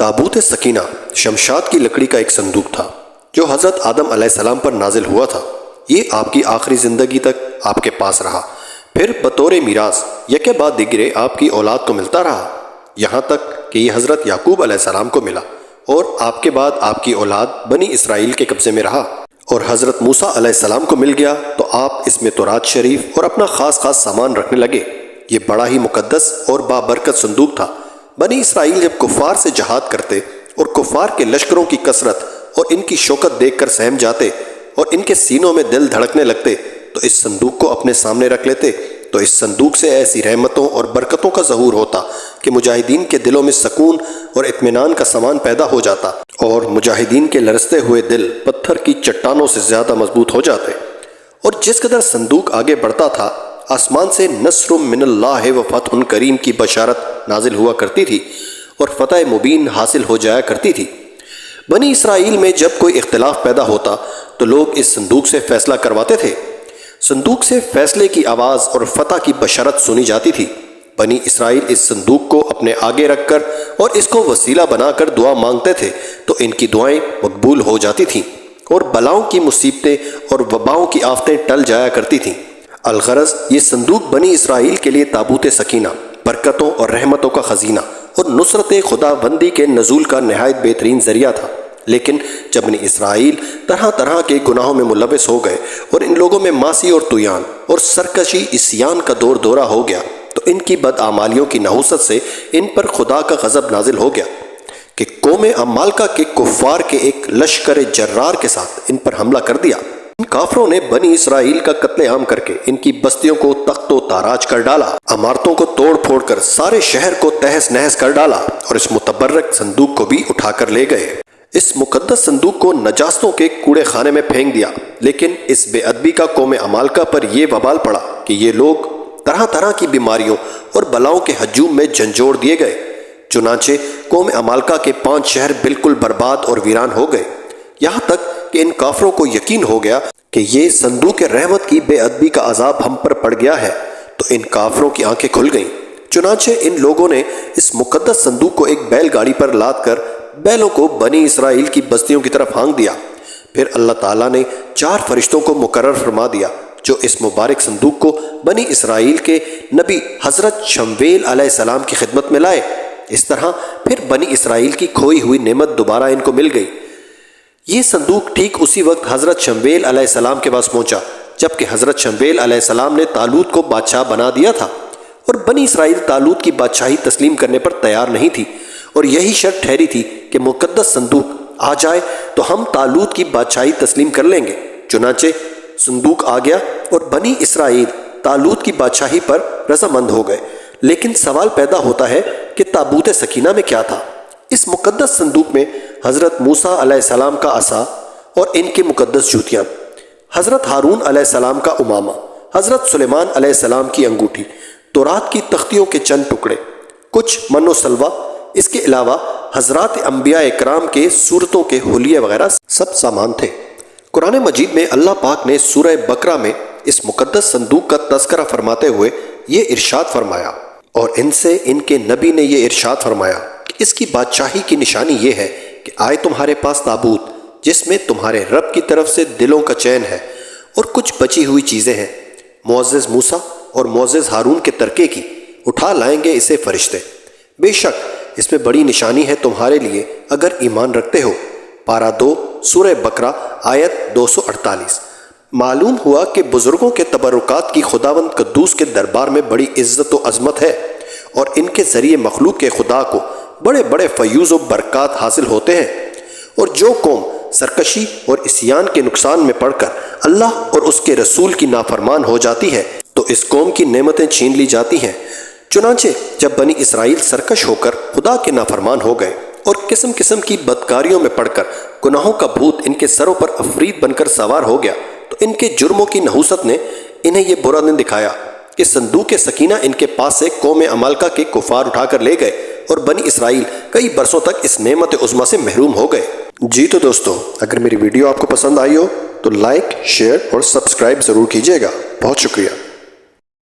تابوت سکینہ شمشاد کی لکڑی کا ایک صندوق تھا جو حضرت آدم علیہ السلام پر نازل ہوا تھا۔ یہ آپ کی آخری زندگی تک آپ کے پاس رہا، پھر بطور میراث یکے بعد دیگرے آپ کی اولاد کو ملتا رہا، یہاں تک کہ یہ حضرت یعقوب علیہ السلام کو ملا اور آپ کے بعد آپ کی اولاد بنی اسرائیل کے قبضے میں رہا، اور حضرت موسیٰ علیہ السلام کو مل گیا تو آپ اس میں تورات شریف اور اپنا خاص سامان رکھنے لگے۔ یہ بڑا ہی مقدس اور بابرکت صندوق تھا۔ بنی اسرائیل جب کفار سے جہاد کرتے اور کفار کے لشکروں کی کثرت اور ان کی شوکت دیکھ کر سہم جاتے اور ان کے سینوں میں دل دھڑکنے لگتے تو اس صندوق کو اپنے سامنے رکھ لیتے، تو اس صندوق سے ایسی رحمتوں اور برکتوں کا ظہور ہوتا کہ مجاہدین کے دلوں میں سکون اور اطمینان کا سامان پیدا ہو جاتا، اور مجاہدین کے لرزتے ہوئے دل پتھر کی چٹانوں سے زیادہ مضبوط ہو جاتے۔ اور جس قدر صندوق آگے بڑھتا تھا، آسمان سے نصر من اللہ و فتح کریم کی بشارت نازل ہوا کرتی تھی اور فتح مبین حاصل ہو جایا کرتی تھی۔ بنی اسرائیل میں جب کوئی اختلاف پیدا ہوتا تو لوگ اس صندوق سے فیصلہ کرواتے تھے۔ صندوق سے فیصلے کی آواز اور فتح کی بشارت سنی جاتی تھی۔ بنی اسرائیل اس صندوق کو اپنے آگے رکھ کر اور اس کو وسیلہ بنا کر دعا مانگتے تھے تو ان کی دعائیں مقبول ہو جاتی تھیں اور بلاؤں کی مصیبتیں اور وباؤں کی آفتیں ٹل جایا کرتی تھیں۔ الغرض یہ صندوق بنی اسرائیل کے لیے تابوت سکینہ، برکتوں اور رحمتوں کا خزینہ اور نصرت خدا بندی کے نزول کا نہایت بہترین ذریعہ تھا۔ لیکن جب بنی اسرائیل طرح طرح کے گناہوں میں ملوث ہو گئے اور ان لوگوں میں معاصی اور طغیان اور سرکشی عصیان کا دور دورہ ہو گیا تو ان کی بدعمالیوں کی نحوست سے ان پر خدا کا غضب نازل ہو گیا کہ قوم عمالقہ کے کفار کے ایک لشکر جرار کے ساتھ ان پر حملہ کر دیا۔ ان کافروں نے بنی اسرائیل کا قتل عام کر کے ان کی بستیوں کو تخت و تاراج کر ڈالا، عمارتوں کو توڑ پھوڑ کر سارے شہر کو تہس نہس کر ڈالا اور اس متبرک صندوق کو بھی اٹھا کر لے گئے۔ اس مقدس صندوق کو نجاستوں کے کوڑے خانے میں پھینک دیا، لیکن اس بے ادبی کا قوم عمالقہ پر یہ وبال پڑا کہ یہ لوگ طرح طرح کی بیماریوں اور بلاؤں کے ہجوم میں جھنجھوڑ دیے گئے۔ چنانچہ قوم عمالقہ کے 5 شہر بالکل برباد اور ویران ہو گئے، یہاں تک کہ ان کافروں کو یقین ہو گیا کہ یہ صندوق رحمت کی بے ادبی کا عذاب ہم پر پڑ گیا ہے، تو ان کافروں کی آنکھیں کھل گئیں۔ چنانچہ ان لوگوں نے اس مقدس صندوق کو ایک بیل گاڑی پر لاد کر بیلوں کو بنی اسرائیل کی بستیوں کی طرف ہانک دیا۔ پھر اللہ تعالیٰ نے 4 فرشتوں کو مقرر فرما دیا جو اس مبارک صندوق کو بنی اسرائیل کے نبی حضرت شمویل علیہ السلام کی خدمت میں لائے۔ اس طرح پھر بنی اسرائیل کی کھوئی ہوئی نعمت دوبارہ ان کو مل گئی۔ یہ صندوق ٹھیک اسی وقت حضرت شمویل علیہ السلام کے پاس پہنچا جبکہ حضرت شمویل علیہ السلام نے طالوت کو بادشاہ بنا دیا تھا، اور بنی اسرائیل طالوت کی بادشاہی تسلیم کرنے پر تیار نہیں تھی، اور یہی شرط ٹھہری تھی کہ مقدس صندوق آ جائے تو ہم طالوت کی بادشاہی تسلیم کر لیں گے۔ چنانچہ صندوق آ گیا اور بنی اسرائیل طالوت کی بادشاہی پر رضامند ہو گئے۔ لیکن سوال پیدا ہوتا ہے کہ تابوت سکینہ میں کیا تھا؟ اس مقدس صندوق میں حضرت موسیٰ علیہ السلام کا عصا اور ان کے مقدس جوتیاں، حضرت ہارون علیہ السلام کا امامہ، حضرت سلیمان علیہ السلام کی انگوٹھی، تورات کی تختیوں کے چند ٹکڑے، کچھ من و سلوہ، اس کے علاوہ حضرات انبیاء اکرام کے صورتوں کے حلیے وغیرہ سب سامان تھے۔ قرآن مجید میں اللہ پاک نے سورہ بقرہ میں اس مقدس صندوق کا تذکرہ فرماتے ہوئے یہ ارشاد فرمایا، اور ان سے ان کے نبی نے یہ ارشاد فرمایا کہ اس کی بادشاہی کی نشانی یہ ہے کہ آئے تمہارے پاس تابوت جس میں تمہارے رب کی طرف سے دلوں کا چین ہے اور کچھ بچی ہوئی چیزیں ہیں، معزز موسیٰ اور معزز ہارون کے ترکے کی، اٹھا لائیں گے اسے فرشتے، بے شک اس میں بڑی نشانی ہے تمہارے لیے اگر ایمان رکھتے ہو۔ پارہ 2 سورہ بقرہ آیت 248۔ معلوم ہوا کہ بزرگوں کے تبرکات کی خداوند قدوس کے دربار میں بڑی عزت و عظمت ہے، اور ان کے ذریعے مخلوق کے خدا کو بڑے بڑے فیوز و برکات حاصل ہوتے ہیں، اور جو قوم سرکشی اور عصیان کے نقصان میں پڑ کر اللہ اور اس کے رسول کی نافرمان ہو جاتی ہے تو اس قوم کی نعمتیں چھین لی جاتی ہیں۔ چنانچہ جب بنی اسرائیل سرکش ہو کر خدا کے نافرمان ہو گئے اور قسم قسم کی بدکاریوں میں پڑ کر گناہوں کا بھوت ان کے سروں پر افرید بن کر سوار ہو گیا تو ان کے جرموں کی نحوست نے انہیں یہ برا دن دکھایا کہ صندوق سکینہ ان کے پاس سے قوم عمالقہ کے کفار اٹھا کر لے گئے اور بنی اسرائیل کئی برسوں تک اس نعمت عظمیٰ سے محروم ہو گئے۔ جی تو دوستو، اگر میری ویڈیو آپ کو پسند آئی ہو تو لائک، شیئر اور سبسکرائب ضرور کیجیے گا۔ بہت شکریہ۔